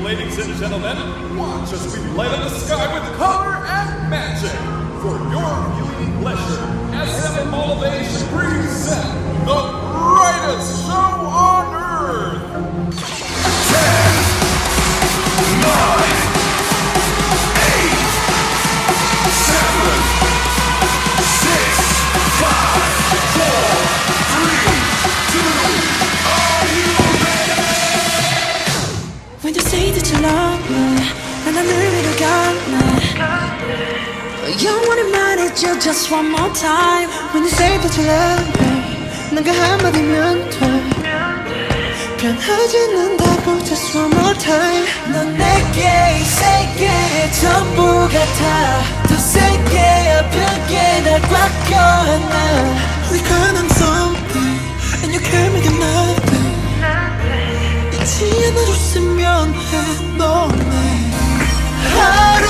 ladies and gentlemen, watch as we light up the sky with color and magic. For your viewing pleasure, SM Elevation present the brightest show on earth. 10, 9, 8, 7, 6, 5, 4, 3, 2. Are you ready? When you say that you love me, 난 하늘 위로 갈래. 영원히 말해줘 just one more time. When you say that you love me, 난 그 한마디면 돼. 변하지 않는다고 just one more time. 넌 내게 이 세계의 전부 같아. 더 세게 아프게 날 꽉 껴안아. We couldn't something and you can't make it nothing. 잊지 않아줬으면 해 너네. 하루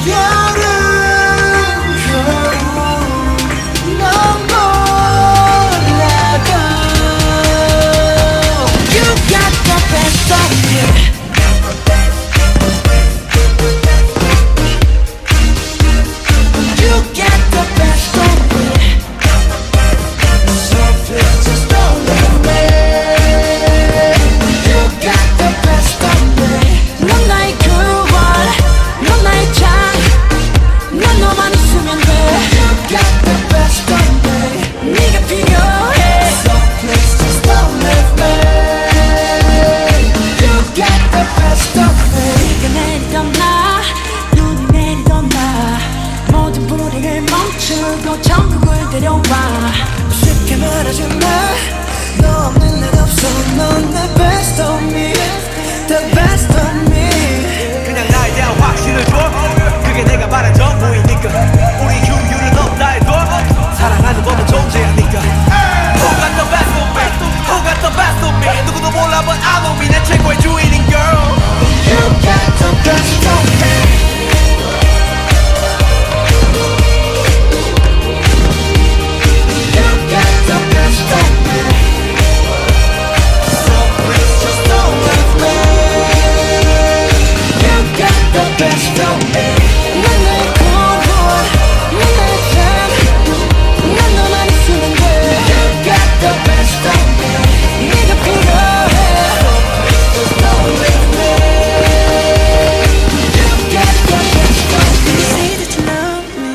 여름 겨울 넌 몰라도 You got the best of me. You got the best of me. So please just don't leave me. You got the best of me. 넌 나의 구원, 넌 나의 장, 난 너만 있으면 돼. You got the best of me. 네가 필요해. So please just don't leave me. You got the best of me. 비가 내리던 나, 눈이 내리던 나, 모든 불행을 멈추고 천국을 데려와. 쉽게 말하지 마. 너 없는 날 없어. 넌 the best of me. The best of me. 그냥 나에 대한 확신을 줘. 그게 내가 말한 전부이니까. 우리 규율은 없다 해도 사랑하는 법은 존재하니까. Who got the best of me? Who got the best of me? 누구도 몰라 but I know me. 내 최고의 주인인 girl. You got the best of me. You got the best of me. So please just don't leave me. You got the best of me. 난 나의 구원, 난 나의 장, 난 너만 있으면 돼. You got the best of me. 네가 필요해. So please just don't leave me. You got the best of me. Say that you love me.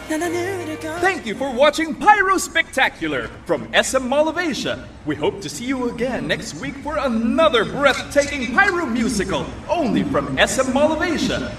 난 하늘 위를 가. Thank you for watching Pyro Spectacular from SM Mall of Asia. We hope to see you again next week for another breathtaking pyro musical only from SM Mall of Asia.